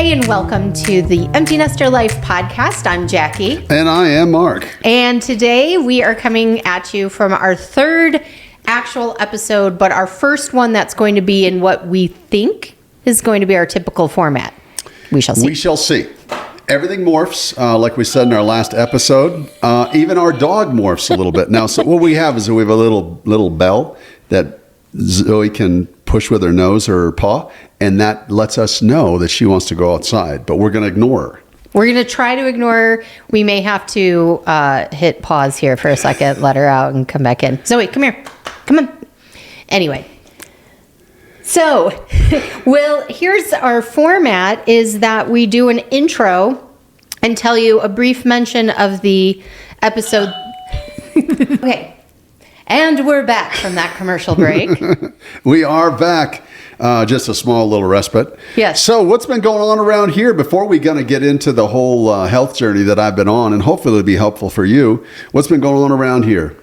Hey, and welcome to the Empty Nester Life podcast. I'm Jackie. And I am Mark. And today we are coming at you from our third actual episode, but our first one that's going to be in what we think is going to be our typical format. We shall see. We shall see. Everything morphs, like we said in our last episode. Even our dog morphs a little bit. Now, so what we have is we have a little bell that Zoe can push with her nose or her paw, and that lets us know that she wants to go outside, but we're going to ignore her. We're going to try to ignore her. We may have to hit pause here for a second, let her out, and come back in. Zoe, come here. Come on. Anyway. So, well, here's our format, is that we do an intro and tell you a brief mention of the episode. Okay. And we're back from that commercial break. We are back. Just a small little respite. Yes. So what's been going on around here before we're going to get into the whole health journey that I've been on, and hopefully it'll be helpful for you. What's been going on around here?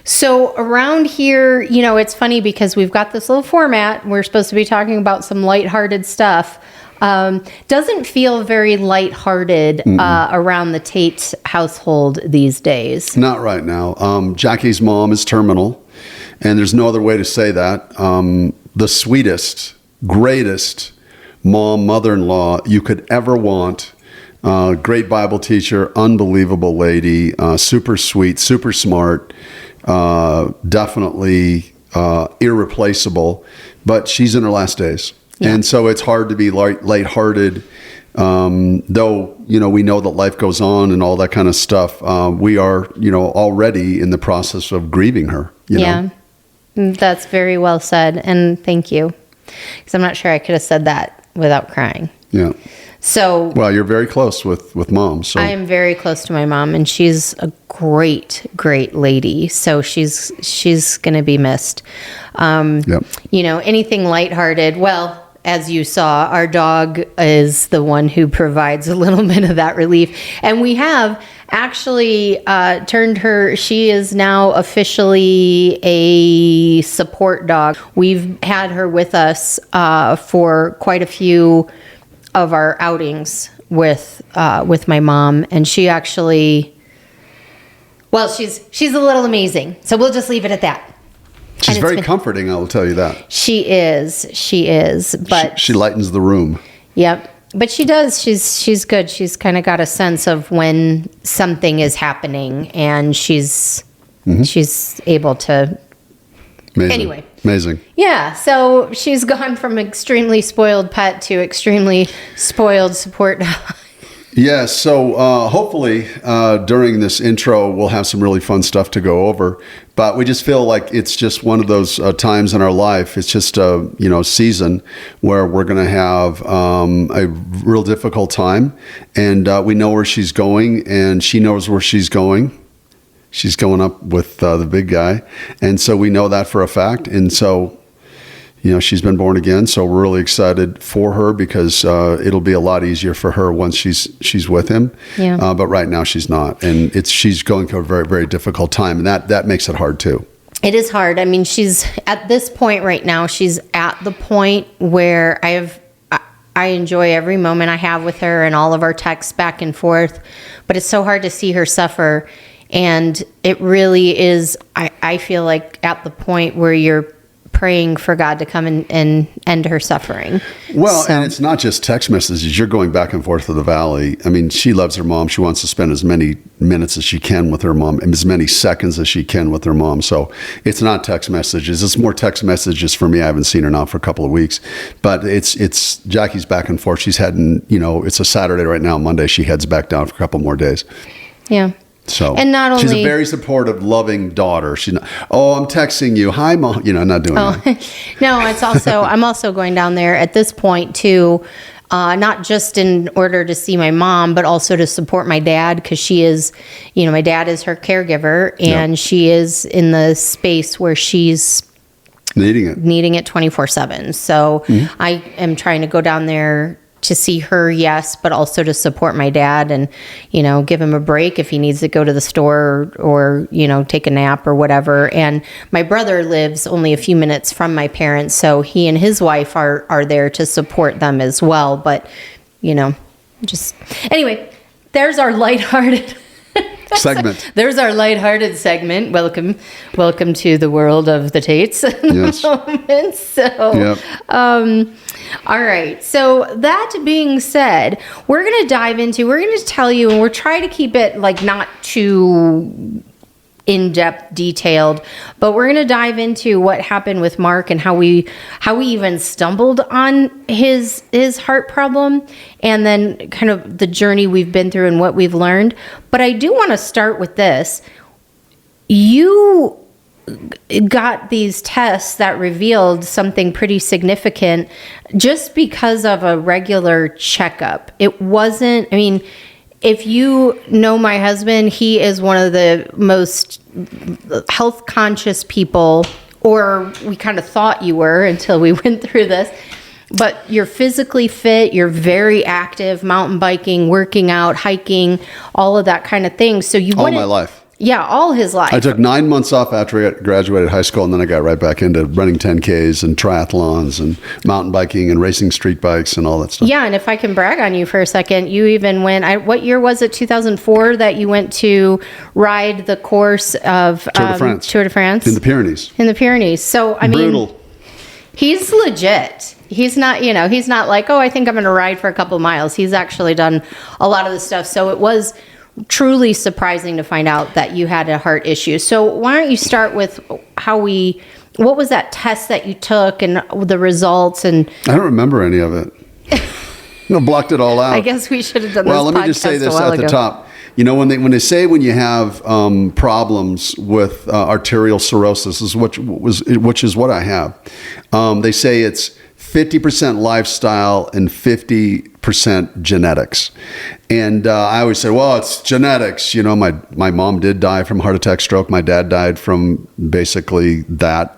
So around here, you know, it's funny because we've got this little format. We're supposed to be talking about some lighthearted stuff. Doesn't feel very lighthearted around the Tate household these days. Not right now. Jackie's mom is terminal, and there's no other way to say that. The sweetest, greatest mother-in-law you could ever want. Great Bible teacher, unbelievable lady, super sweet, super smart, definitely irreplaceable, but she's in her last days. Yeah. And so it's hard to be lighthearted, though, you know, we know that life goes on and all that kind of stuff. We are, you know, already in the process of grieving her, you know? That's very well said, and thank you, because I'm not sure I could have said that without crying. Yeah. So, well, you're very close with mom. So I am very close to my mom, and she's a great lady. So she's going to be missed. Yep. You know, anything lighthearted. Well, as you saw, our dog is the one who provides a little bit of that relief, and we have actually turned her. She is now officially a support dog. We've had her with us for quite a few of our outings with my mom, and she actually, well, she's a little amazing. So we'll just leave it at that. She's very comforting, I will tell you that. She is, but she lightens the room. Yep. But she does. She's good. She's kind of got a sense of when something is happening, and she's able to. Amazing. Anyway. Amazing. Yeah. So she's gone from extremely spoiled pet to extremely spoiled support dog. Yeah. So hopefully during this intro, we'll have some really fun stuff to go over. But we just feel like it's just one of those times in our life. It's just a season where we're going to have a real difficult time, and we know where she's going, and she knows where she's going. She's going up with the big guy, and so we know that for a fact. And so, she's been born again. So we're really excited for her, because it'll be a lot easier for her once she's with him. Yeah. But right now she's not, and she's going through a very, very difficult time, and that makes it hard too. It is hard. I mean, she's at this point right now. She's at the point where I enjoy every moment I have with her and all of our texts back and forth, but it's so hard to see her suffer. And it really is, I feel like, at the point where you're praying for God to come and end her suffering. Well, and it's not just text messages. You're going back and forth to the valley. I mean, she loves her mom. She wants to spend as many minutes as she can with her mom, and as many seconds as she can with her mom. So it's not text messages. It's more text messages for me. I haven't seen her now for a couple of weeks. But it's Jackie's back and forth. She's heading, it's a Saturday right now. Monday, she heads back down for a couple more days. Yeah. So, and not only, she's a very supportive, loving daughter. She's not, I'm texting you. Hi, Mom. Not doing that. No, it's also, I'm also going down there at this point too, not just in order to see my mom, but also to support my dad, because she is, my dad is her caregiver, and she is in the space where she's needing it 24/7. So I am trying to go down there to see her, yes, but also to support my dad and, give him a break if he needs to go to the store or take a nap or whatever. And my brother lives only a few minutes from my parents, so he and his wife are there to support them as well. But, just anyway, there's our lighthearted segment. There's our lighthearted segment. Welcome to the world of the Tates. Yes. Moment. So, Yep. All right. So that being said, we're going to tell you, and we're trying to keep it like not too in-depth detailed, but we're going to dive into what happened with Mark and how we even stumbled on his heart problem, and then kind of the journey we've been through and what we've learned. But I do want to start with this. You got these tests that revealed something pretty significant just because of a regular checkup. It wasn't, I mean, if you know my husband, he is one of the most health conscious people, or we kind of thought you were until we went through this. But you're physically fit, you're very active, mountain biking, working out, hiking, all of that kind of thing. So you all my life. Yeah, all his life. I took 9 months off after I graduated high school, and then I got right back into running 10Ks and triathlons and mountain biking and racing street bikes and all that stuff. Yeah, and if I can brag on you for a second, you even went, what year was it, 2004, that you went to ride the course of Tour de France? In the Pyrenees. In the Pyrenees. So, I mean, brutal. He's legit. He's not, he's not like, oh, I think I'm going to ride for a couple miles. He's actually done a lot of the stuff. So it was truly surprising to find out that you had a heart issue. So why don't you start with what was that test that you took and the results? And I don't remember any of it. Blocked it all out. I guess we should have done this. Well, let me just say this at the top. When they say when you have problems with arterial cirrhosis, which is what I have, they say it's 50% lifestyle and 50% genetics. And I always say, well, it's genetics. My mom did die from heart attack, stroke. My dad died from basically that,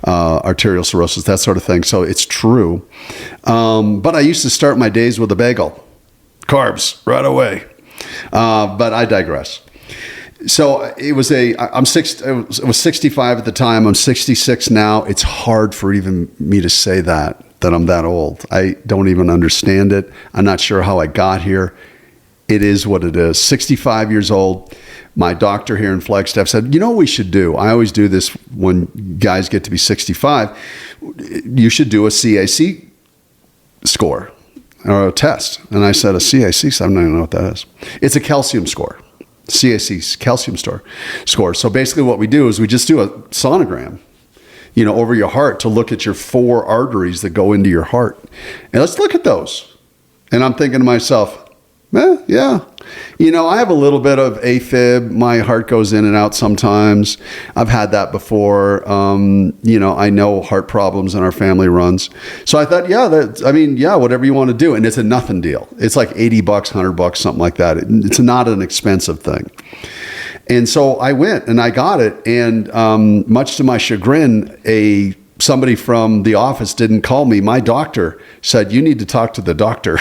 arterial cirrhosis, that sort of thing. So it's true. But I used to start my days with a bagel. Carbs right away. But I digress. So it was it was 65 at the time. I'm 66 now. It's hard for even me to say that I'm that old. I don't even understand it. I'm not sure how I got here. It is what it is. 65 years old. My doctor here in Flagstaff said, what we should do? I always do this when guys get to be 65. You should do a CAC score or a test. And I said, a CAC? So I don't even know what that is. It's a calcium score. CAC's calcium score. So basically what we do is we just do a sonogram, over your heart to look at your 4 arteries that go into your heart. And let's look at those. And I'm thinking to myself, yeah. I have a little bit of AFib. My heart goes in and out sometimes. I've had that before. I know heart problems in our family runs. So I thought, whatever you want to do. And it's a nothing deal. It's like $80, $100, something like that. It's not an expensive thing. And so I went and I got it. And much to my chagrin, somebody from the office didn't call me. My doctor said, you need to talk to the doctor.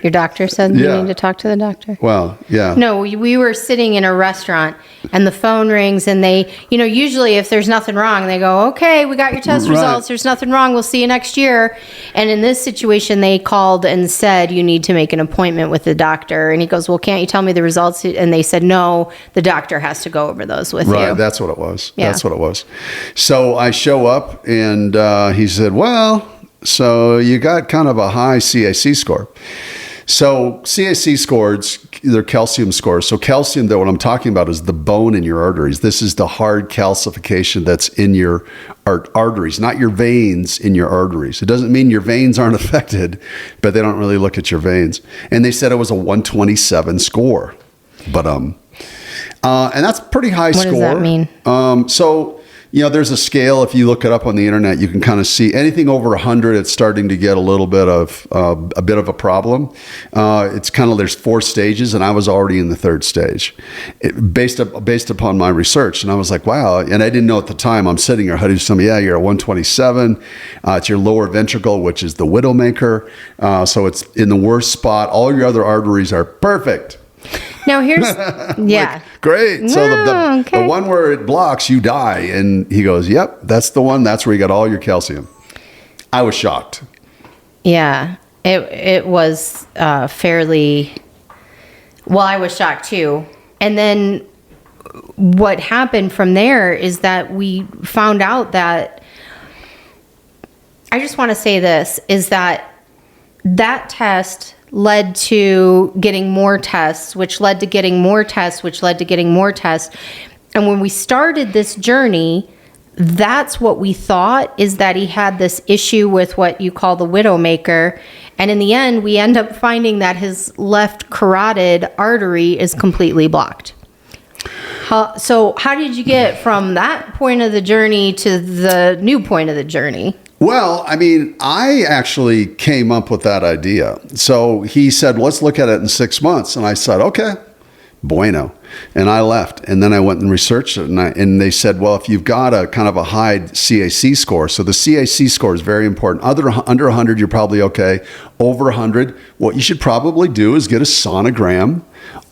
Your doctor said you need to talk to the doctor? Well, yeah. No, we were sitting in a restaurant and the phone rings and they, usually if there's nothing wrong, they go, okay, we got your test results. There's nothing wrong. We'll see you next year. And in this situation, they called and said, you need to make an appointment with the doctor. And he goes, well, can't you tell me the results? And they said, no, the doctor has to go over those with you. Right. That's what it was. Yeah. That's what it was. So I show up and he said, well, so you got kind of a high CAC score. So CAC scores, they're calcium scores. So calcium, though, what I'm talking about is the bone in your arteries. This is the hard calcification that's in your arteries, not your veins in your arteries. It doesn't mean your veins aren't affected, but they don't really look at your veins. And they said it was a 127 score. But and that's a pretty high score. What does that mean? So there's a scale. If you look it up on the internet, you can kind of see anything over 100. It's starting to get a little bit of a problem. It's kind of, there's 4 stages, and I was already in the 3rd stage, based upon my research. And I was like, wow. And I didn't know at the time. I'm sitting here, Huddy, somebody, you're a 127. It's your lower ventricle, which is the widowmaker. So it's in the worst spot. All your other arteries are perfect. Now here's, like, great. So the one where it blocks, you die. And he goes, yep, that's the one. That's where you got all your calcium. I was shocked. Yeah. It was fairly, well, I was shocked too. And then what happened from there is that we found out that, I just want to say this, is that test led to getting more tests, which led to getting more tests, which led to getting more tests. And when we started this journey, that's what we thought, is that he had this issue with what you call the widowmaker. And in the end, we end up finding that his left carotid artery is completely blocked. So how did you get from that point of the journey to the new point of the journey? Well, I mean, I actually came up with that idea. So he said, let's look at it in 6 months. And I said, okay, bueno. And I left. And then I went and researched it. And they said, well, if you've got a kind of a high CAC score, so the CAC score is very important. Under 100, you're probably okay. Over 100, what you should probably do is get a sonogram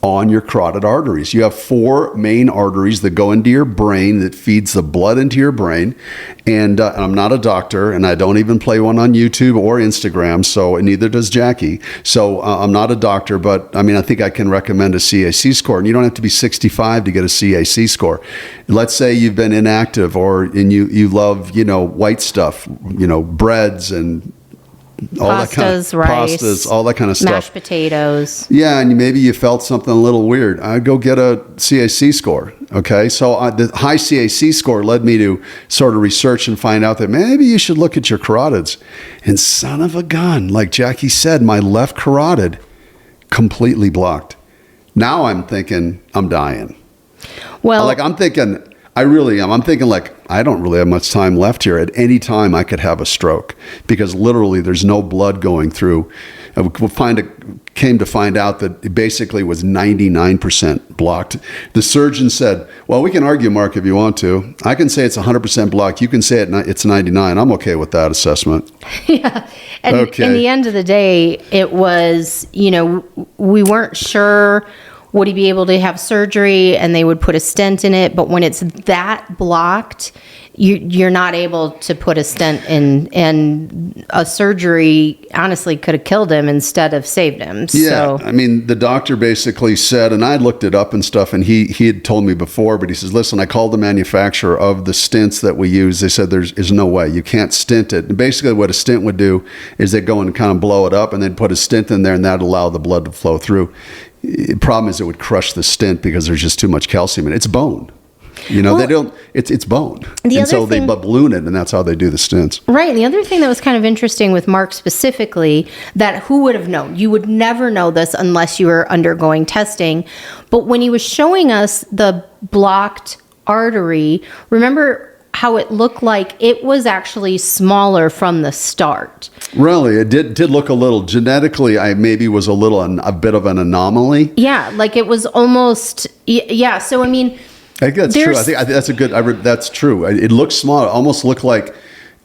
on your carotid arteries. You have 4 main arteries that go into your brain, that feeds the blood into your brain. And I'm not a doctor, and I don't even play one on YouTube or Instagram, so neither does Jackie. So I'm not a doctor, but I mean, I think I can recommend a CAC score. And you don't have to be 65 to get a CAC score. Let's say you've been inactive, and you love, white stuff, breads and all Pastas, that kind of rice, pastas, all that kind of stuff. Mashed potatoes. Yeah, and maybe you felt something a little weird. I'd go get a CAC score. Okay, so the high CAC score led me to sort of research and find out that maybe you should look at your carotids. And son of a gun, like Jackie said, my left carotid completely blocked. Now I'm thinking I'm dying. Well, I'm thinking, I really am. I'm thinking I don't really have much time left here. At any time I could have a stroke, because literally there's no blood going through. Came to find out that it basically was 99% blocked. The surgeon said, well, we can argue, Mark, if you want to. I can say it's 100% blocked. You can say it's 99. I'm okay with that assessment. Yeah. And okay. In the end of the day, it was, we weren't sure, would he be able to have surgery, and they would put a stent in it. But when it's that blocked, you're not able to put a stent in, and a surgery honestly could have killed him instead of saved him. Yeah, So, I mean, the doctor basically said, and I looked it up and stuff, and he had told me before, but he says, listen, I called the manufacturer of the stents that we use. They said there's no way. You can't stent it. And basically what a stent would do is they go and kind of blow it up and then put a stent in there, and that'd allow the blood to flow through. The problem is it would crush the stent because there's just too much calcium in it. It's bone. They don't, it's bone. And so they balloon it, and that's how they do the stents. Right. And the other thing that was kind of interesting with Mark specifically, that who would have known? You would never know this unless you were undergoing testing. But when he was showing us the blocked artery, remember how it looked like it was actually smaller from the start. Really? It did look a little, genetically, I maybe was a bit of an anomaly. Yeah. Like it was almost, yeah. So, I mean, I think that's true. I think that's that's true. It looked small. It almost looked like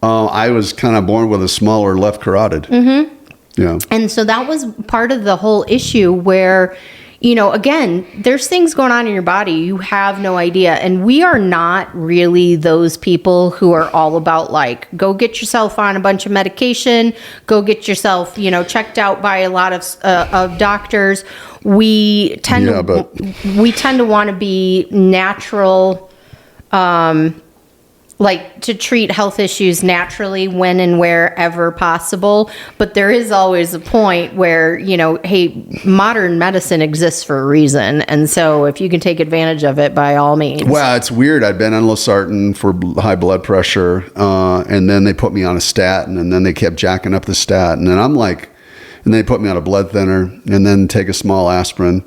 I was kind of born with a smaller left carotid. Mm-hmm. Yeah. And so that was part of the whole issue where, again, there's things going on in your body. You have no idea. And we are not really those people who are all about go get yourself on a bunch of medication, go get yourself, checked out by a lot of doctors. We tend to want to be natural, to treat health issues naturally when and wherever possible. But there is always a point where, hey, modern medicine exists for a reason. And so if you can take advantage of it, by all means. Well, it's weird. I've been on losartan for high blood pressure. And then they put me on a statin, and then they kept jacking up the statin. And I'm like, and they put me on a blood thinner, and then take a small aspirin.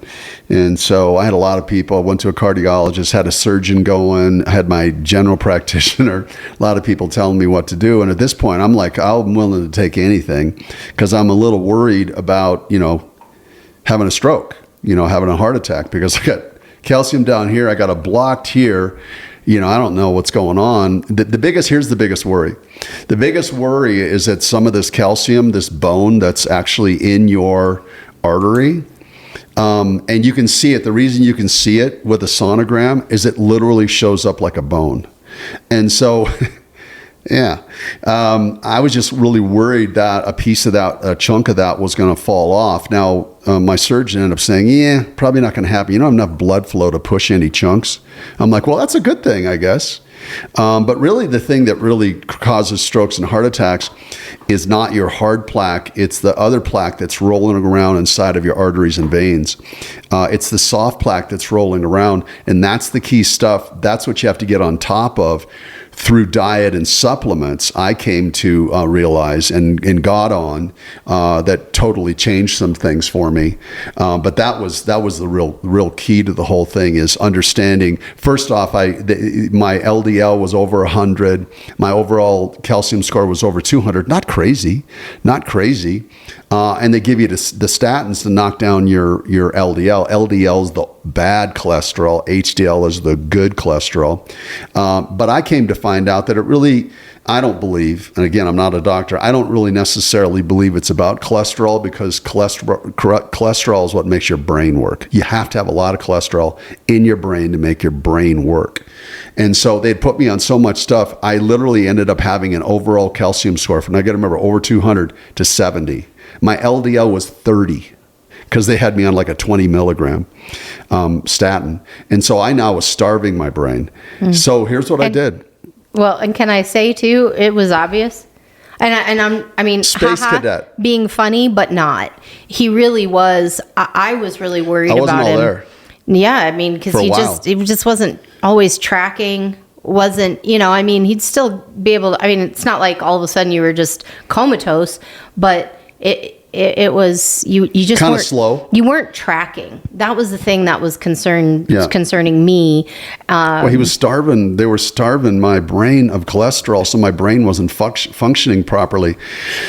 And so I had a lot of people. I went to a cardiologist, had a surgeon going, I had my general practitioner, a lot of people telling me what to do. And at this point, I'm like, I'm willing to take anything, because I'm a little worried about, having a stroke, having a heart attack, because I got calcium down here, I got a blocked here. I don't know what's going on. Here's the biggest worry. The biggest worry is that some of this calcium, this bone that's actually in your artery, and you can see it. The reason you can see it with a sonogram is it literally shows up like a bone. And so Yeah. I was just really worried that a chunk of that was going to fall off. Now, my surgeon ended up saying, yeah, probably not going to happen. You don't have enough blood flow to push any chunks. I'm like, well, that's a good thing, I guess. But really, the thing that really causes strokes and heart attacks is not your hard plaque. It's the other plaque that's rolling around inside of your arteries and veins. It's the soft plaque that's rolling around. And that's the key stuff. That's what you have to get on top of through diet and supplements. I came to realize and got on that totally changed some things for me. But that was the real key to the whole thing, is understanding. First off, my LDL was over 100. My overall calcium score was over 200. Not crazy. And they give you the statins to knock down your LDL. LDL is the bad cholesterol. HDL is the good cholesterol. But I came to find out that I don't believe, and again, I'm not a doctor, I don't really necessarily believe it's about cholesterol, because cholesterol is what makes your brain work. You have to have a lot of cholesterol in your brain to make your brain work. And so they'd put me on so much stuff, I literally ended up having an overall calcium score from, I got to remember, over 200 to 70. My LDL was 30. Because they had me on like a 20 milligram statin. And so I now was starving my brain. So here's what I did. Well, and can I say too, it was obvious. I mean, Space cadet. Being funny, but not. He really was. I was really worried about him. I wasn't all there. Yeah, I mean, because he just wasn't always tracking. Wasn't, he'd still be able to, it's not like all of a sudden you were just comatose, but it was, you just kind of slow. You weren't tracking. That was the thing that was concerning me. Well, he was starving. They were starving my brain of cholesterol, so my brain wasn't functioning properly.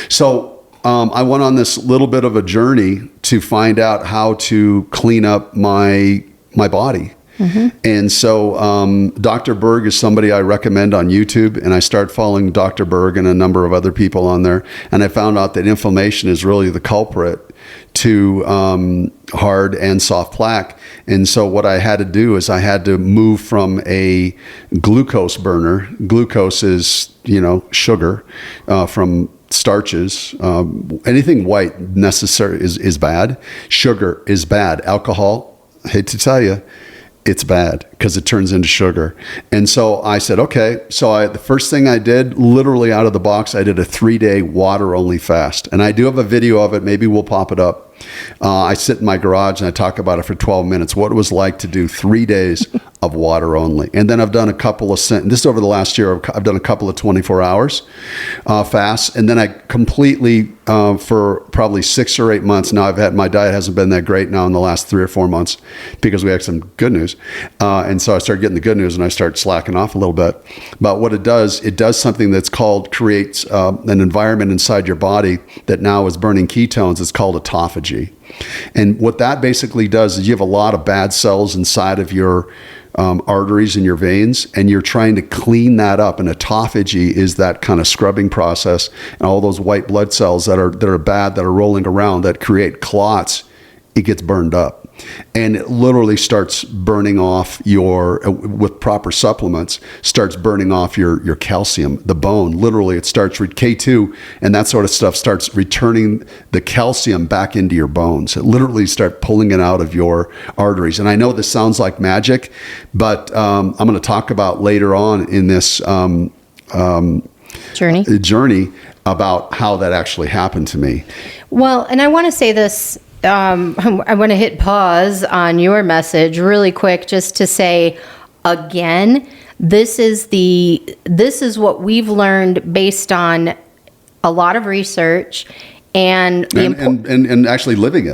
So I went on this little bit of a journey to find out how to clean up my body. Mm-hmm. And so Dr. Berg is somebody I recommend on YouTube, and I started following Dr. Berg and a number of other people on there, and I found out that inflammation is really the culprit to hard and soft plaque. And so what I had to do is I had to move from a glucose burner. Glucose is, sugar from starches. Anything white necessary is bad. Sugar is bad. Alcohol, I hate to tell you, it's bad because it turns into sugar. And so I said, okay. So the first thing I did, literally out of the box, I did a 3-day water-only fast. And I do have a video of it. Maybe we'll pop it up. I sit in my garage and I talk about it for 12 minutes, what it was like to do 3 days of water only. And then I've done a couple of, this over the last year, I've done a couple of 24 hours fasts. And then I completely, for probably 6 or 8 months now, my diet hasn't been that great now in the last 3 or 4 months because we had some good news. And so I started getting the good news and I started slacking off a little bit. But what it does something that's creates an environment inside your body that now is burning ketones. It's called autophagy. And what that basically does is you have a lot of bad cells inside of your arteries and your veins, and you're trying to clean that up. And autophagy is that kind of scrubbing process, and all those white blood cells that are bad, that are rolling around, that create clots, it gets burned up. And it literally starts burning off with proper supplements, starts burning off your calcium, the bone. Literally, it starts with K2 and that sort of stuff starts returning the calcium back into your bones. It literally starts pulling it out of your arteries. And I know this sounds like magic, but I'm going to talk about later on in this journey about how that actually happened to me. Well, and I want to say this. I want to hit pause on your message really quick just to say, again, this is what we've learned based on a lot of research and actually living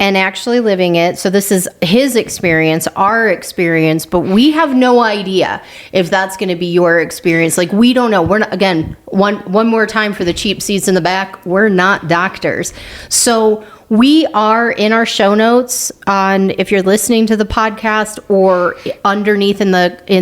it. So this is his experience, our experience, but we have no idea if that's going to be your experience. Like, we don't know. We're not, again, one more time for the cheap seats in the back, we're not doctors. So we are in our show notes on, if you're listening to the podcast, or underneath in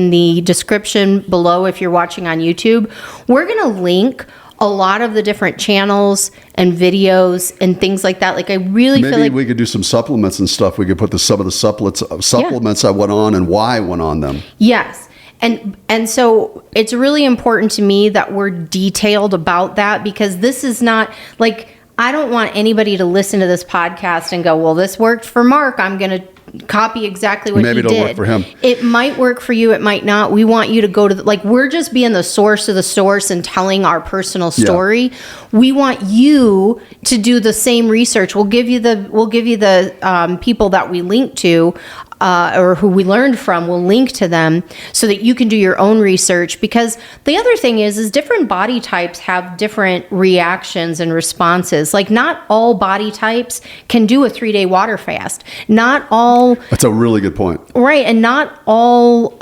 the description below if you're watching on YouTube, we're going to link a lot of the different channels and videos and things like that. Like, I really feel like we could do some supplements and stuff. We could put some of the supplements I went on and why I went on them. Yes. And so it's really important to me that we're detailed about that, because this is not like, I don't want anybody to listen to this podcast and go, well, this worked for Mark, I'm going to copy exactly what Maybe he did. It'll work for him. It might work for you. It might not. We want you to go to like, we're just being the source of the source and telling our personal story. Yeah. We want you to do the same research. We'll give you the people that we link to, or who we learned from. We'll link to them so that you can do your own research, because the other thing is different body types have different reactions and responses. Like, not all body types can do a 3-day water fast. Not all. That's a really good point. Right. And not all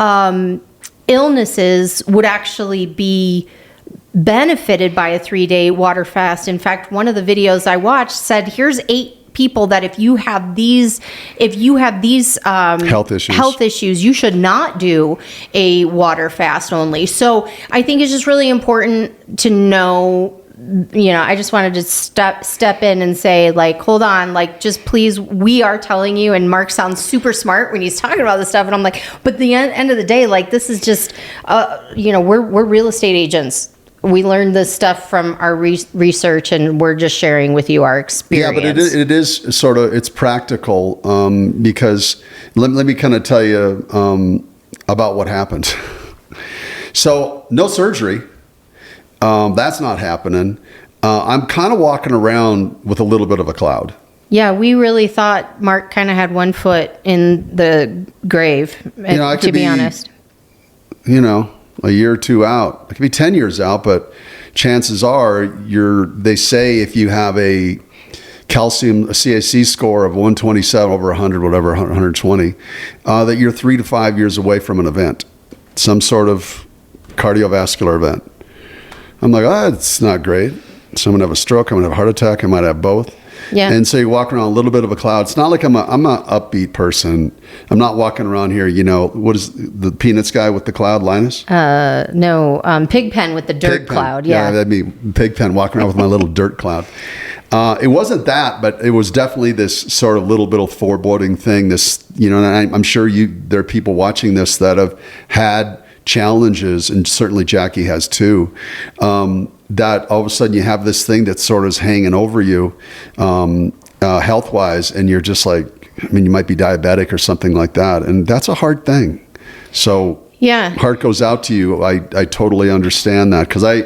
illnesses would actually be benefited by a 3-day water fast. In fact, one of the videos I watched said, here's 8 people that if you have these health issues, you should not do a water fast only. So I think it's just really important to know, I just wanted to step in and say, like, hold on, like, just please, we are telling you, and Mark sounds super smart when he's talking about this stuff, and I'm like, but at the end of the day, like, this is just, we're real estate agents. We learned this stuff from our research, and we're just sharing with you our experience. Yeah, but it is sort of, it's practical, because let me kind of tell you about what happened. So, no surgery. That's not happening. I'm kind of walking around with a little bit of a cloud. Yeah, we really thought Mark kind of had one foot in the grave, to be honest. A year or two out. It could be 10 years out, but chances are they say if you have a calcium, a CAC score of 127 over 100, whatever, 120, that you're 3 to 5 years away from an event, some sort of cardiovascular event. I'm like, it's not great. So I'm going to have a stroke, I'm going to have a heart attack, I might have both. Yeah. And so you walk around a little bit of a cloud. It's not like I'm an upbeat person. I'm not walking around here, what is the Peanuts guy with the cloud, Linus? No, Pigpen with the dirt cloud. Yeah, that'd be Pigpen walking around with my little dirt cloud. It wasn't that, but it was definitely this sort of little bit of foreboding thing. This, and I'm sure there are people watching this that have had challenges, and certainly Jackie has too, that all of a sudden you have this thing that sort of is hanging over you health-wise, and you're just like, you might be diabetic or something like that, and that's a hard thing. So yeah, heart goes out to you. I totally understand that, because I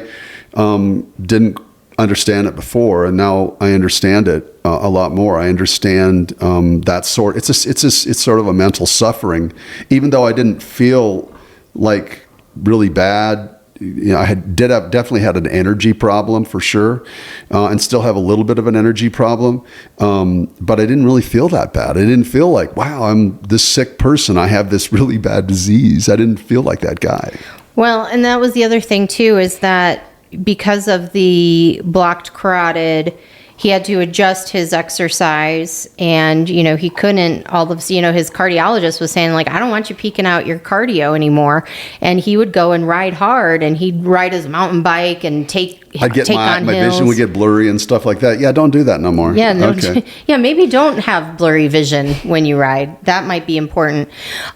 didn't understand it before, and now I understand it a lot more. I understand that sort. It's sort of a mental suffering, even though I didn't feel like really bad. I definitely had an energy problem for sure, and still have a little bit of an energy problem. But I didn't really feel that bad. I didn't feel like, wow, I'm this sick person. I have this really bad disease. I didn't feel like that guy. Well, and that was the other thing too, is that because of the blocked carotid, he had to adjust his exercise, and, he couldn't, his cardiologist was saying, like, I don't want you peaking out your cardio anymore. And he would go and ride hard, and he'd ride his mountain bike and my vision would get blurry and stuff like that. Yeah, don't do that no more. Yeah, okay. Yeah, maybe don't have blurry vision when you ride. That might be important.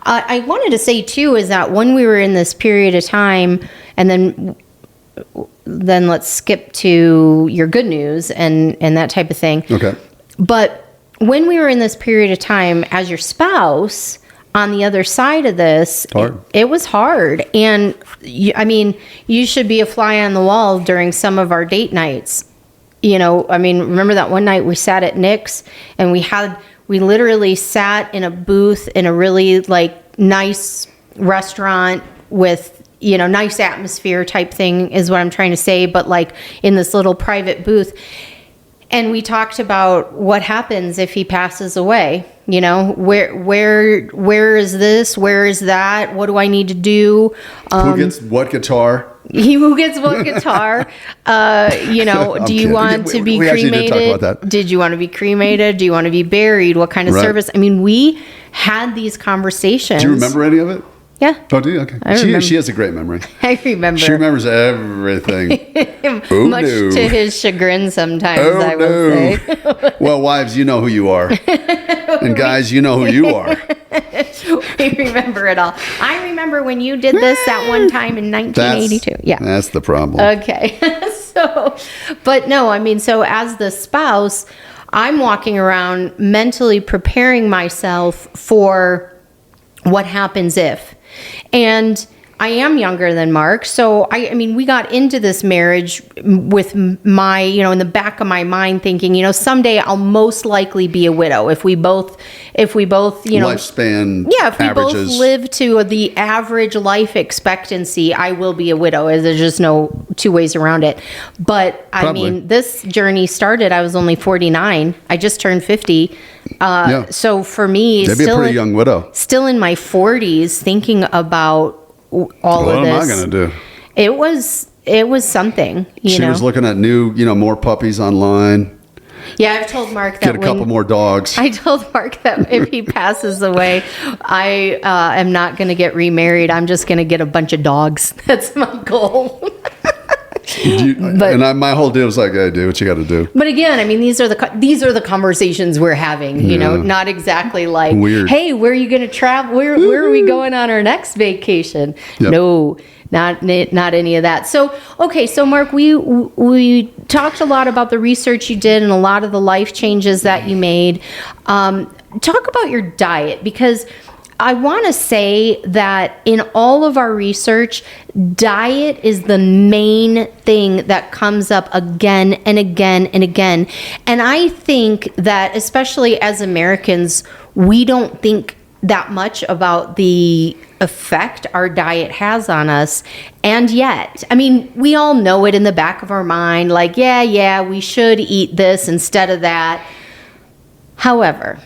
I wanted to say too, is that when we were in this period of time, and then let's skip to your good news and that type of thing. Okay. But when we were in this period of time, as your spouse on the other side of this, it was hard. And you should be a fly on the wall during some of our date nights. Remember that one night we sat at Nick's, and we literally sat in a booth in a really nice restaurant with, nice atmosphere type thing is what I'm trying to say, but in this little private booth. And we talked about what happens if he passes away. Where is this? Where is that? What do I need to do? Who gets what guitar? Who gets what guitar? Do you want to be cremated? Did you want to be cremated? Do you want to be buried? What kind of service? We had these conversations. Do you remember any of it? Yeah. Oh, do you? Okay. She has a great memory. I remember. She remembers everything. Much to his chagrin sometimes, I will say. Well, wives, you know who you are. And guys, you know who you are. We remember it all. I remember when you did this that one time in 1982. That's the problem. Okay. But no, I mean, so as the spouse, I'm walking around mentally preparing myself for what happens if. And I am younger than Mark. So, I mean, we got into this marriage with my, in the back of my mind thinking, someday I'll most likely be a widow if we both, lifespan. Yeah, if we both averages. live to the average life expectancy, I will be a widow. There's just no two ways around it. But I mean, this journey started, I was only 49. I just turned 50. So for me, they'd be a pretty young widow. Still in my 40s, thinking about all of this. What am I going to do? It was something. She was looking at new, more puppies online. Yeah, I've told Mark that get a couple more dogs. I told Mark that if he passes away, I am not going to get remarried. I'm just going to get a bunch of dogs. That's my goal. My whole deal was like, hey, do what you got to do. But again, I mean, these are the conversations we're having. Not exactly like, weird. Hey, where are you going to travel? Where are we going on our next vacation? Yep. No, not any of that. So, okay, so Mark, we talked a lot about the research you did and a lot of the life changes that you made. Talk about your diet, because I want to say that in all of our research, diet is the main thing that comes up again and again and again. And I think that especially as Americans, we don't think that much about the effect our diet has on us. And yet, I mean, we all know it in the back of our mind, like, yeah, we should eat this instead of that. However,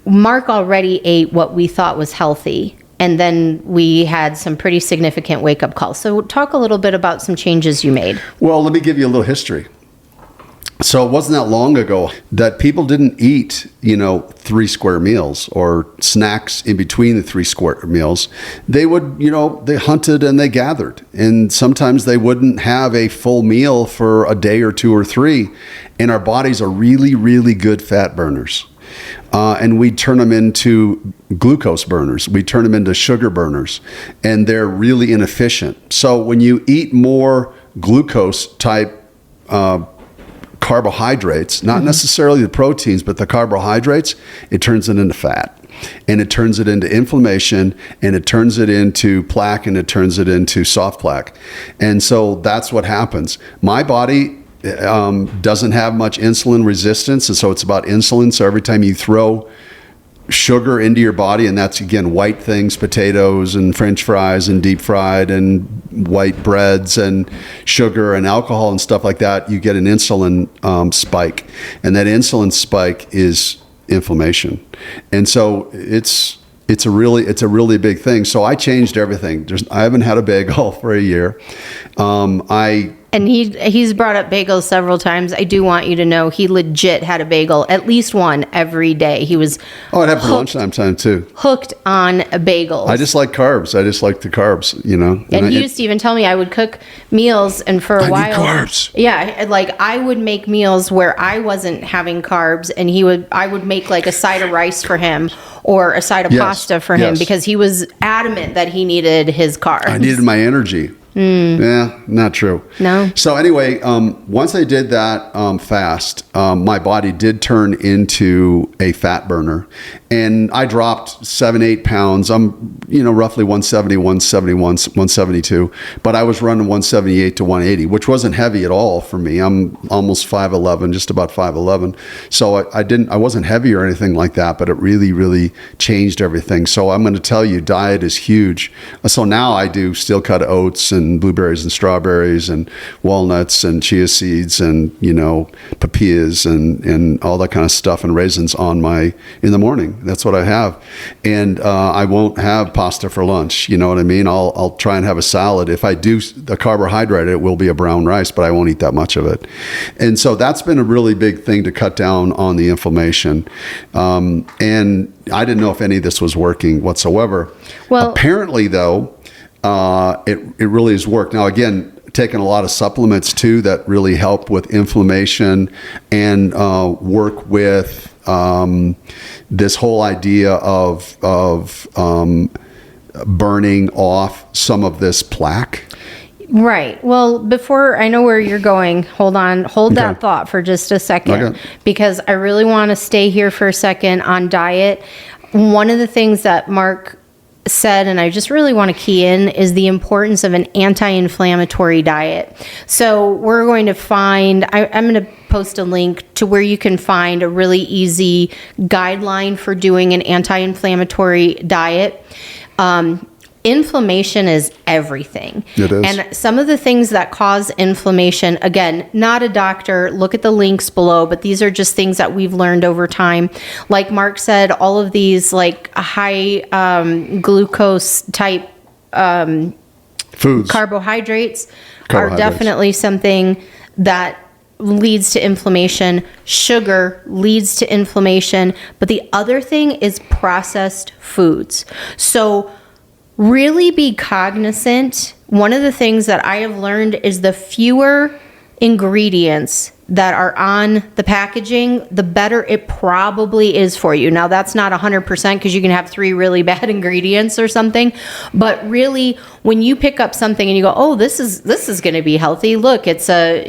Mark already ate what we thought was healthy, and then we had some pretty significant wake-up calls. So talk a little bit about some changes you made. Well, let me give you a little history. So it wasn't that long ago that people didn't eat, 3 square meals or snacks in between the 3 square meals. They would, they hunted and they gathered. And sometimes they wouldn't have a full meal for a day or 2 or 3. And our bodies are really, really good fat burners. And we turn them into glucose burners. We turn them into sugar burners, and they're really inefficient. So when you eat more glucose type carbohydrates, not necessarily the proteins, but the carbohydrates, it turns it into fat, and it turns it into inflammation, and it turns it into plaque, and it turns it into soft plaque. And so that's what happens. My body doesn't have much insulin resistance, and so it's about insulin. So every time you throw sugar into your body, and that's again white things, potatoes and French fries and deep fried and white breads and sugar and alcohol and stuff like that, you get an insulin spike, and that insulin spike is inflammation. And so it's a really big thing. So I changed everything. I haven't had a bagel for a year. And he's brought up bagels several times. I do want you to know he legit had a bagel, at least one every day. He was I'd have for lunchtime time too. Hooked on bagels. I just like carbs. I just like the carbs, And he used to even tell me I would cook meals, and for a while, need carbs. Yeah, like I would make meals where I wasn't having carbs, and I would make like a side of rice for him or a side of pasta for him because he was adamant that he needed his carbs. I needed my energy. Yeah, not true. No. So anyway, once I did that fast, my body did turn into a fat burner, and I dropped 7-8 pounds. I'm roughly 170, 171, 172, but I was running 178 to 180, which wasn't heavy at all for me. I'm almost 5'11", just about 5'11". So I wasn't heavy or anything like that, but it really, really changed everything. So I'm going to tell you, diet is huge. So now I do steel cut oats and blueberries and strawberries and walnuts and chia seeds and papayas and all that kind of stuff, and raisins in the morning. That's what I have. And I won't have pasta for lunch. You know what I mean? I'll try and have a salad. If I do the carbohydrate, it will be a brown rice, but I won't eat that much of it. And so that's been a really big thing to cut down on the inflammation. And I didn't know if any of this was working whatsoever. Well, apparently though, it really has worked. Now, again, taking a lot of supplements too that really help with inflammation and work with this whole idea of burning off some of this plaque. Right. Well, before I know where you're going, hold that thought for just a second, because I really want to stay here for a second on diet. One of the things that Mark said, and I just really want to key in, is the importance of an anti-inflammatory diet. So we're going to find, I'm going to post a link to where you can find a really easy guideline for doing an anti-inflammatory diet. Inflammation is everything. It is. And some of the things that cause inflammation, again, not a doctor, look at the links below, but these are just things that we've learned over time. Like Mark said, all of these like high glucose type foods, carbohydrates are definitely something that leads to inflammation. Sugar leads to inflammation. But the other thing is processed foods. So really be cognizant. One of the things that I have learned is the fewer ingredients that are on the packaging, the better it probably is for you. Now, that's not 100% because you can have 3 really bad ingredients or something. But really, when you pick up something and you go, "Oh, this is going to be healthy. Look, it's a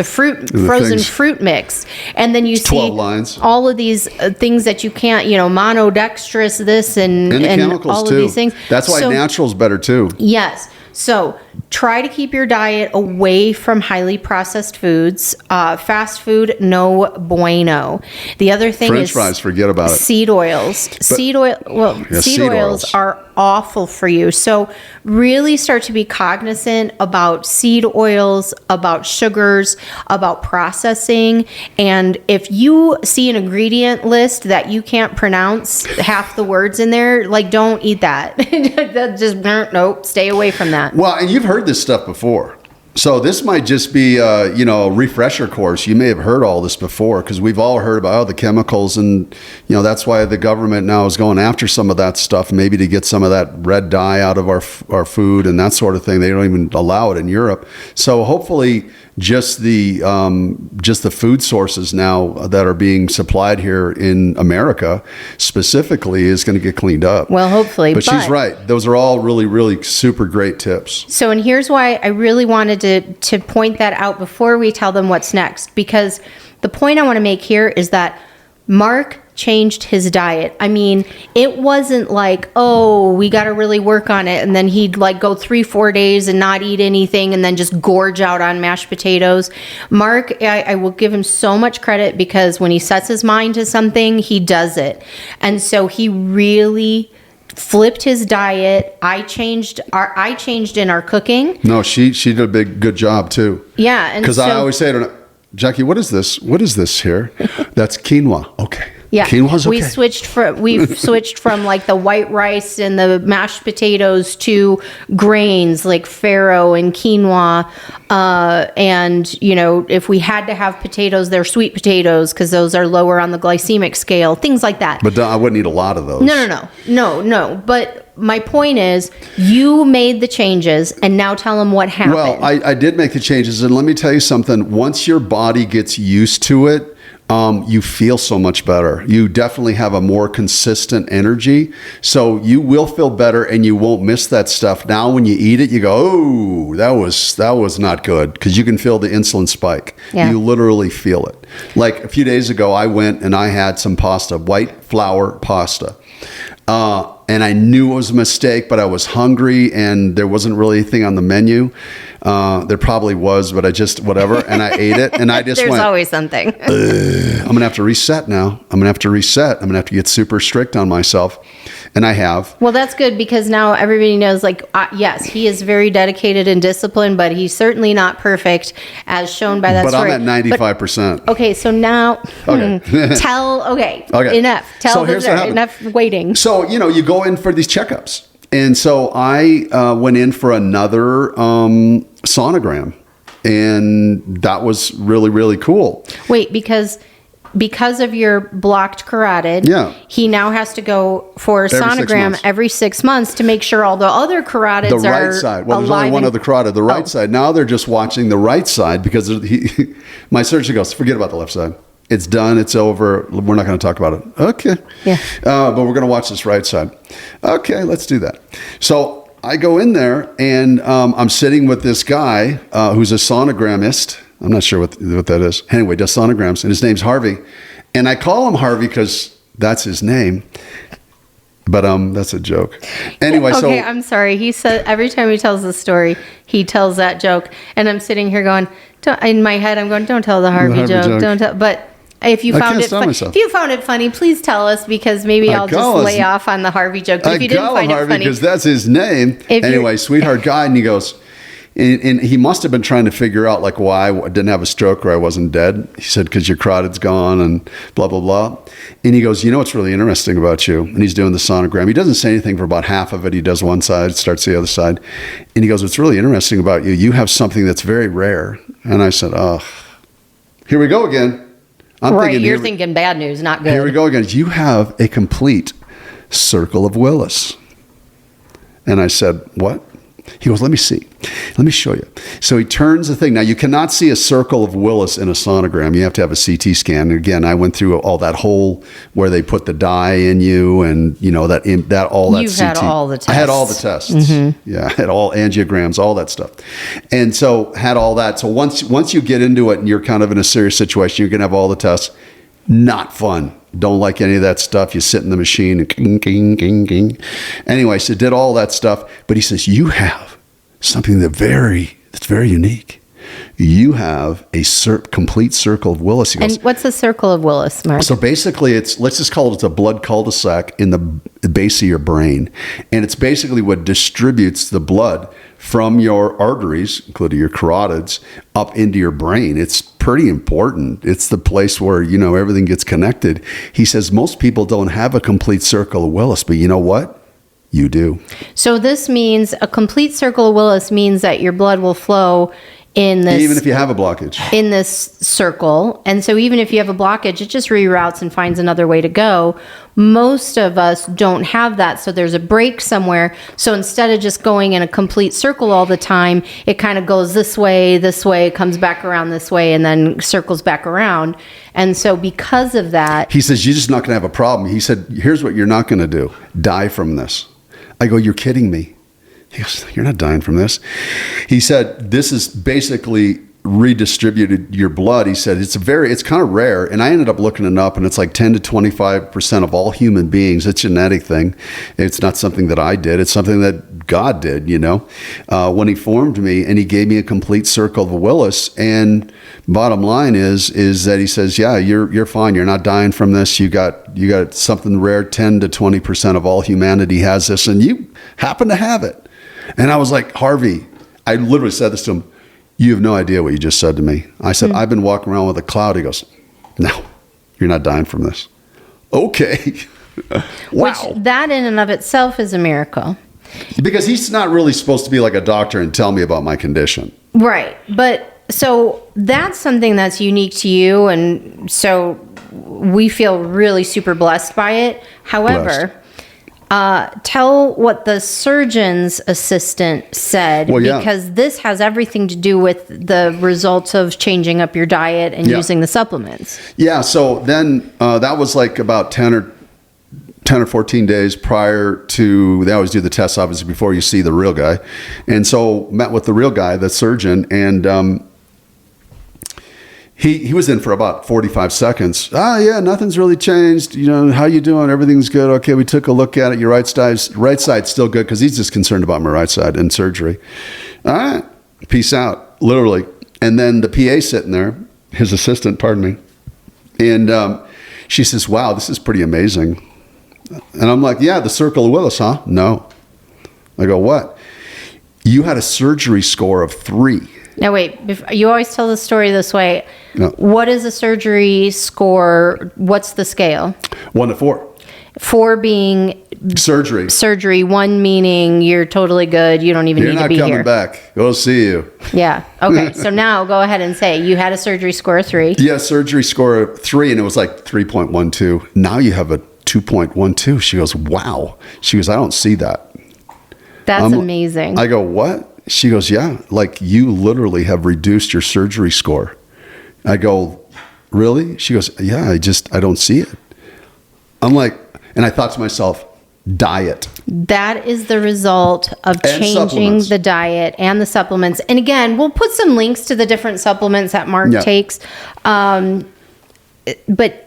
frozen fruit mix," and then you see 12 lines. All of these things that you can't, monodextrous, this and chemicals all too. of these things. That's why natural's better too. Yes. So try to keep your diet away from highly processed foods. Fast food, no bueno. The other thing French is fries, forget about it. Seed oils. Seed oils are awful for you. So really start to be cognizant about seed oils, about sugars, about processing. And if you see an ingredient list that you can't pronounce half the words in there, like, don't eat that. That just, nope, stay away from that. Well, and you've heard this stuff before. So this might just be, a refresher course. You may have heard all this before because we've all heard about the chemicals, and that's why the government now is going after some of that stuff, maybe to get some of that red dye out of our food and that sort of thing. They don't even allow it in Europe. So hopefully, just the food sources now that are being supplied here in America specifically is going to get cleaned up. Well, hopefully, but she's right. Those are all really, really super great tips. So, and here's why I really wanted to point that out before we tell them what's next, because the point I want to make here is that Mark changed his diet. I mean, it wasn't like, oh, we got to really work on it, and then he'd like go 3-4 days and not eat anything and then just gorge out on mashed potatoes. Mark, I will give him so much credit because when he sets his mind to something, he does it. And so he really flipped his diet. I changed in our cooking. No, she did a good job too. Yeah, because I always say to her, Jackie, what is this? What is this here? That's quinoa. Okay. Yeah, quinoa's okay. We've switched from like the white rice and the mashed potatoes to grains like farro and quinoa. And if we had to have potatoes, they're sweet potatoes because those are lower on the glycemic scale. Things like that. But I wouldn't eat a lot of those. No. But my point is, you made the changes, and now tell them what happened. Well, I did make the changes, and let me tell you something. Once your body gets used to it, you feel so much better. You definitely have a more consistent energy. So you will feel better and you won't miss that stuff. Now, when you eat it, you go, oh, that was not good, because you can feel the insulin spike. Yeah. You literally feel it. Like a few days ago, I went and I had some pasta, white flour pasta. And I knew it was a mistake, but I was hungry and there wasn't really anything on the menu. There probably was, but whatever. And I ate it and I just There's always something. I'm going to have to reset now. I'm going to have to get super strict on myself. And I have. Well, that's good, because now everybody knows, like, yes, he is very dedicated and disciplined, but he's certainly not perfect, as shown by that story. But I'm at 95%. Okay, so now, Okay. Enough. Enough waiting. So, you go in for these checkups. And so I went in for another sonogram, and that was really, really cool. Wait, because of your blocked carotid, he now has to go for a sonogram every 6 months to make sure all the other carotids are the right side. Well, there's only one other carotid, the right side. Now they're just watching the right side because my surgeon goes, forget about the left side. It's done. It's over. We're not going to talk about it. Okay. Yeah. But we're going to watch this right side. Okay, let's do that. So I go in there, and I'm sitting with this guy who's a sonogramist. I'm not sure what that is. Anyway, does sonograms, and his name's Harvey. And I call him Harvey because that's his name. But that's a joke. Anyway, okay, so I'm sorry. He said every time he tells the story, he tells that joke, and I'm sitting here going, in my head, I'm going, don't tell the Harvey joke. Don't tell. But if you found it funny, please tell us, because maybe I'll just lay off on the Harvey joke. But if you didn't find it funny, because that's his name. Anyway, sweetheart guy, and he goes. And he must have been trying to figure out like why I didn't have a stroke or I wasn't dead. He said, because your carotid's gone and blah, blah, blah. And he goes, you know what's really interesting about you? And he's doing the sonogram. He doesn't say anything for about half of it. He does one side, starts the other side. And he goes, what's really interesting about you, you have something that's very rare. And I said, oh, here we go again. You're thinking bad news, not good. Here we go again. You have a complete circle of Willis. And I said, what? He goes, let me see. Let me show you. So he turns the thing. Now, you cannot see a circle of Willis in a sonogram. You have to have a CT scan. And again, I went through all that whole where they put the dye in you and, you know, that all that You've CT. had all the tests. I had all the tests. Mm-hmm. Yeah, I had all angiograms, all that stuff. And so had all that. So once you get into it and you're kind of in a serious situation, you're going to have all the tests. Not fun. Don't like any of that stuff. You sit in the machine and king, king, king, king. Anyway, so did all that stuff. But he says, you have something that's very unique. You have a complete circle of Willis. He goes, and what's a circle of Willis, Mark? So basically, let's just call it a blood cul-de-sac in the base of your brain. And it's basically what distributes the blood from your arteries, including your carotids, up into your brain. It's pretty important. It's the place where, you know, everything gets connected. He says most people don't have a complete circle of Willis, but you know what? You do. So this means a complete circle of Willis means that your blood will flow in this, even if you have a blockage, in this circle. And so even if you have a blockage, it just reroutes and finds another way to go. Most of us don't have that. So there's a break somewhere. So instead of just going in a complete circle all the time, it kind of goes this way, comes back around this way, and then circles back around. And so because of that, he says, you're just not going to have a problem. He said, here's what you're not going to do. Die from this. I go, you're kidding me. He goes, you're not dying from this. He said, this is basically redistributed your blood. He said, it's kind of rare. And I ended up looking it up, and it's like 10 to 25% of all human beings. It's a genetic thing. It's not something that I did. It's something that God did, you know, when he formed me, and he gave me a complete circle of Willis. And bottom line is that he says, yeah, you're fine. You're not dying from this. You got something rare. 10 to 20% of all humanity has this, and you happen to have it. And I was like, Harvey, I literally said this to him. You have no idea what you just said to me. I said, I've been walking around with a cloud. He goes, no, you're not dying from this. Okay. Wow. Which that in and of itself is a miracle. Because he's not really supposed to be like a doctor and tell me about my condition. Right. But so that's something that's unique to you. And so we feel really super blessed by it. However, tell what the surgeon's assistant said, because this has everything to do with the results of changing up your diet and using the supplements. Yeah. So then that was like about 10 or 14 days prior to, they always do the tests obviously before you see the real guy. And so met with the real guy, the surgeon, and He was in for about 45 seconds. Yeah, nothing's really changed. You know, how you doing? Everything's good. Okay, we took a look at it. Your right side's still good, because he's just concerned about my right side and surgery. All right, peace out, literally. And then the PA sitting there, his assistant, pardon me, and she says, wow, this is pretty amazing. And I'm like, yeah, the circle of Willis, huh? No. I go, what? You had a surgery score of 3. Now, wait, you always tell the story this way. No. What is a surgery score? What's the scale? 1 to 4. 4 being surgery. 1 meaning you're totally good. You don't even need to be here. You're not coming back. We'll see you. Yeah. Okay. So now go ahead and say you had a surgery score of 3. Yeah, surgery score of 3, and it was like 3.12. Now you have a 2.12. She goes, wow. She goes, I don't see that. That's amazing. I go, what? She goes, yeah, like you literally have reduced your surgery score. I go, really? She goes, yeah, I don't see it. I'm like, and I thought to myself, diet. That is the result of And changing supplements. the diet and the supplements. And again, we'll put some links to the different supplements that Mark takes. But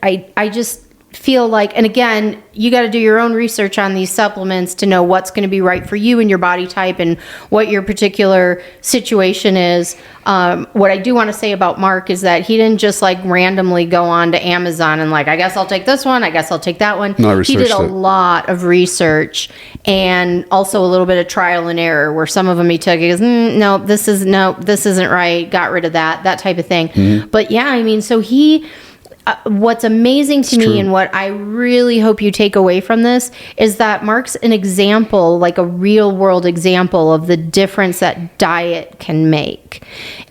I just feel like, and again, you got to do your own research on these supplements to know what's going to be right for you and your body type and what your particular situation is. What I do want to say about Mark is that he didn't just like randomly go on to Amazon and like, I guess I'll take this one, I guess I'll take that one. No, I he did researched a it. lot of research and also a little bit of trial and error, where some of them he took, he goes, no, this isn't right, got rid of that type of thing. Mm-hmm. But yeah, I mean, so what's amazing to me and what I really hope you take away from this is that Mark's an example, like a real world example of the difference that diet can make.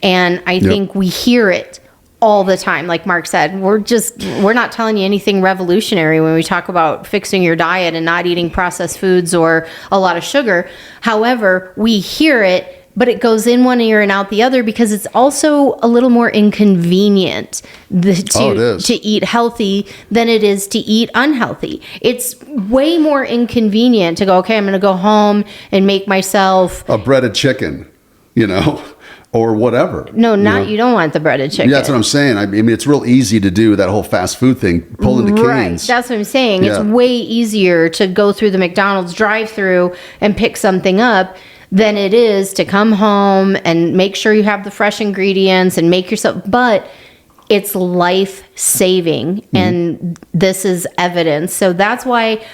And I think we hear it all the time. Like Mark said, we're not telling you anything revolutionary when we talk about fixing your diet and not eating processed foods or a lot of sugar. However, we hear it, but it goes in one ear and out the other because it's also a little more inconvenient to eat healthy than it is to eat unhealthy. It's way more inconvenient to go, okay, I'm going to go home and make myself a breaded chicken, or whatever. No, you don't want the breaded chicken. Yeah, that's what I'm saying. I mean, it's real easy to do that whole fast food thing, pulling the canes. Right, that's what I'm saying. Yeah. It's way easier to go through the McDonald's drive-thru and pick something up than it is to come home and make sure you have the fresh ingredients and make yourself, but it's life-saving, and this is evidence. So that's why,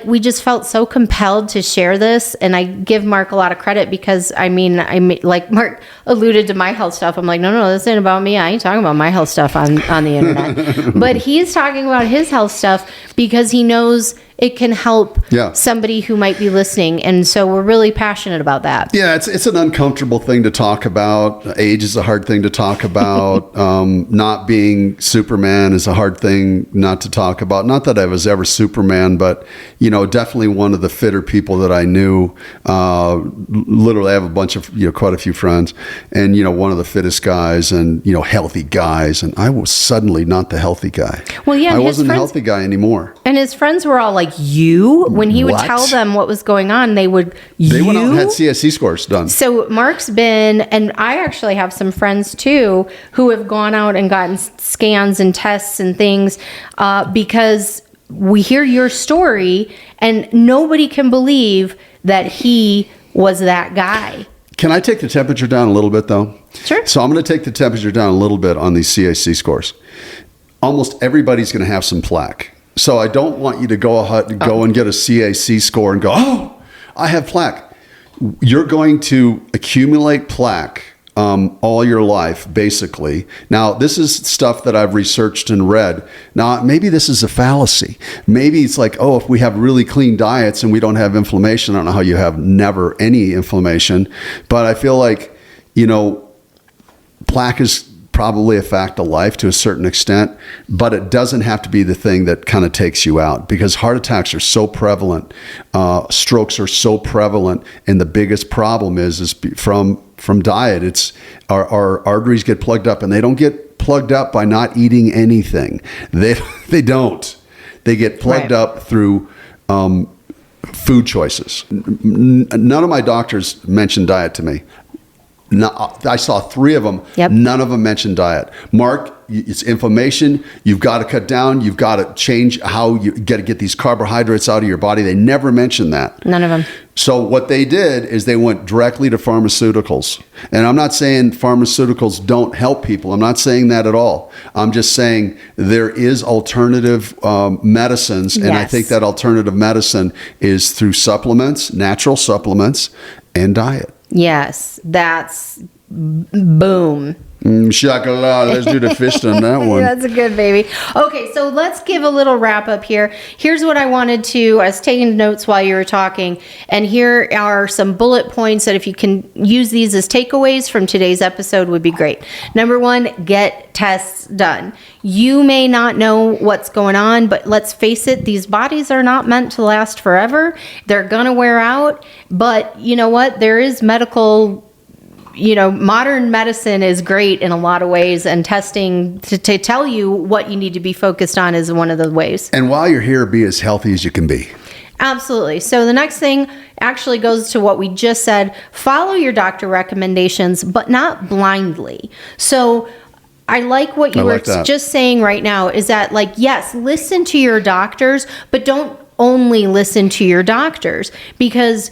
we just felt so compelled to share this, and I give Mark a lot of credit because, like Mark alluded to my health stuff. I'm like, no, this ain't about me. I ain't talking about my health stuff on the internet. But he's talking about his health stuff because he knows it can help somebody who might be listening. And so we're really passionate about that. Yeah, it's an uncomfortable thing to talk about. Age is a hard thing to talk about. Not being Superman is a hard thing not to talk about. Not that I was ever Superman, but, definitely one of the fitter people that I knew. Literally, I have quite a few friends, and, one of the fittest guys and, healthy guys. And I was suddenly not the healthy guy. Well, yeah, I wasn't the healthy guy anymore. And his friends were all like, when he would tell them what was going on, they went out and had CSC scores done. So Mark's been, and I actually have some friends too who have gone out and gotten scans and tests and things because we hear your story and nobody can believe that he was that guy. Can I take the temperature down a little bit though? Sure. So I'm going to take the temperature down a little bit on these CAC scores. Almost everybody's going to have some plaque. So I don't want you to go and get a CAC score and go, oh, I have plaque. You're going to accumulate plaque all your life, basically. Now, this is stuff that I've researched and read. Now, maybe this is a fallacy. Maybe it's like, if we have really clean diets and we don't have inflammation, I don't know how you have never any inflammation. But I feel like, plaque is probably a fact of life to a certain extent, but it doesn't have to be the thing that kind of takes you out, because heart attacks are so prevalent, strokes are so prevalent, and the biggest problem is from diet. It's our arteries get plugged up, and they don't get plugged up by not eating anything. They don't. They get plugged up through food choices. None of my doctors mentioned diet to me. I saw 3 of them. Yep. None of them mentioned diet. Mark, it's inflammation. You've got to cut down. You've got to change how you got to get these carbohydrates out of your body. They never mentioned that. None of them. So what they did is they went directly to pharmaceuticals. And I'm not saying pharmaceuticals don't help people. I'm not saying that at all. I'm just saying there is alternative medicines. And I think that alternative medicine is through supplements, natural supplements, and diet. Yes, that's boom. Chocolate. Let's do the fist on that one. That's a good baby. Okay, so let's give a little wrap up here. Here's what I wanted to, I was taking notes while you were talking, and here are some bullet points that if you can use these as takeaways from today's episode would be great. Number 1, get tests done. You may not know what's going on, but let's face it, these bodies are not meant to last forever. They're going to wear out, but you know what? There is medical modern medicine is great in a lot of ways, and testing to tell you what you need to be focused on is one of the ways. And while you're here, be as healthy as you can be. Absolutely. So the next thing actually goes to what we just said. Follow your doctor recommendations, but not blindly. So I like what you were just saying right now is that, like, yes, listen to your doctors, but don't only listen to your doctors, because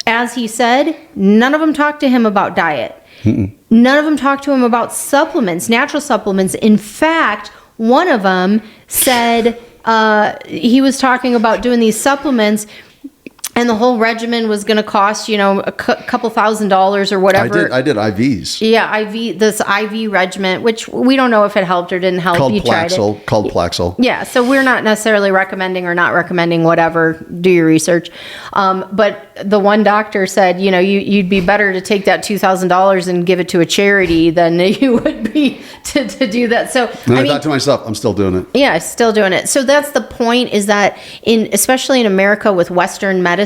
as he said, none of them talked to him about diet. None of them talked to him about supplements, natural supplements. In fact, one of them said he was talking about doing these supplements, and the whole regimen was going to cost, a couple $1,000s or whatever. I did IVs. Yeah, this IV regimen, which we don't know if it helped or didn't help. Called you Plaxil. Tried it. Called Plaxil. Yeah, so we're not necessarily recommending or not recommending whatever. Do your research. But the one doctor said, you'd be better to take that $2,000 and give it to a charity than you would be to do that. So and I thought to myself, I'm still doing it. Yeah, still doing it. So that's the point, is that especially in America with Western medicine,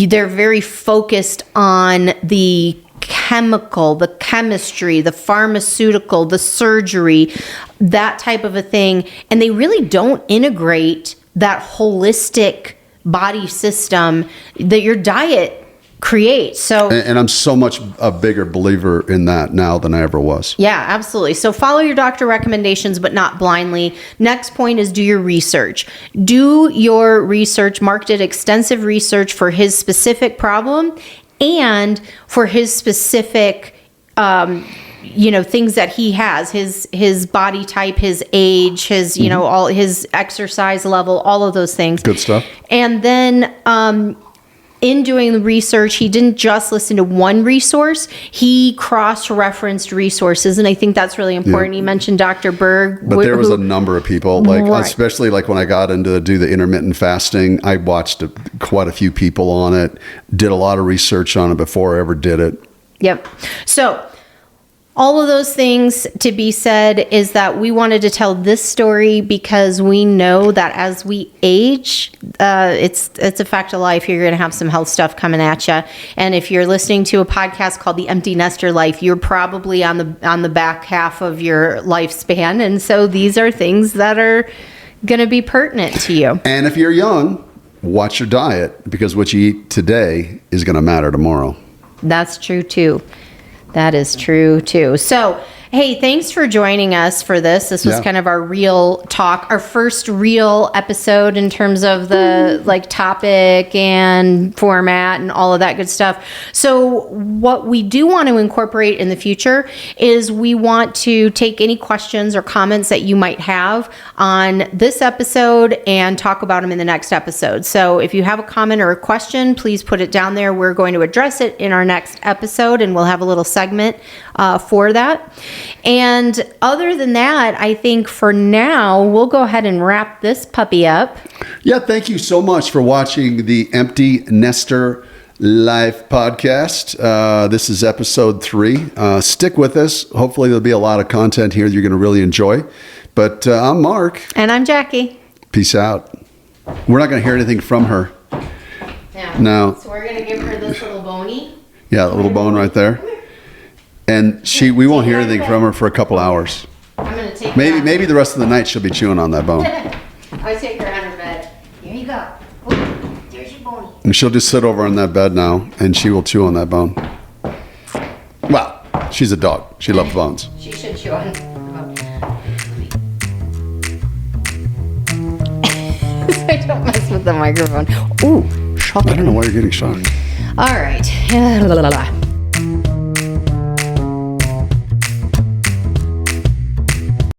they're very focused on the chemical, the chemistry, the pharmaceutical, the surgery, that type of a thing. And they really don't integrate that holistic body system that your diet creates. So, and I'm so much a bigger believer in that now than I ever was. Yeah, absolutely. So follow your doctor recommendations, but not blindly. Next point is do your research. Do your research. Mark did extensive research for his specific problem and for his specific things that he has, his body type, his age, his all his exercise level, all of those things. Good stuff. And then in doing the research, he didn't just listen to one resource. He cross-referenced resources, and I think that's really important. You mentioned Dr. Berg. But there was a number of people, especially when I got into do the intermittent fasting, I watched quite a few people on it, did a lot of research on it before I ever did it. Yep. So all of those things to be said is that we wanted to tell this story because we know that as we age, it's a fact of life. You're going to have some health stuff coming at you. And if you're listening to a podcast called The Empty Nester Life, you're probably on the back half of your lifespan. And so these are things that are going to be pertinent to you. And if you're young, watch your diet, because what you eat today is going to matter tomorrow. That's true too. That is true too. So, hey, thanks for joining us for this. This was kind of our real talk, our first real episode in terms of the topic and format and all of that good stuff. So what we do want to incorporate in the future is we want to take any questions or comments that you might have on this episode and talk about them in the next episode. So if you have a comment or a question, please put it down there. We're going to address it in our next episode, and we'll have a little segment for that. And other than that, I think for now, we'll go ahead and wrap this puppy up. Yeah, thank you so much for watching the Empty Nester Life podcast. This is episode 3. Stick with us. Hopefully there'll be a lot of content here that you're going to really enjoy. But I'm Mark. And I'm Jackie. Peace out. We're not going to hear anything from her. Yeah. No. So we're going to give her this little bony. Yeah, the little bone right there. And we won't hear anything from her for a couple hours. I'm going to take maybe the rest of the night she'll be chewing on that bone. I'll take her on her bed. Here you go. Oh, there's your bony. And she'll just sit over on that bed now, and she will chew on that bone. Well, she's a dog. She loves bones. She should chew on the bone. I don't mess with the microphone. Ooh, shocking. I don't know why you're getting shocked. All right.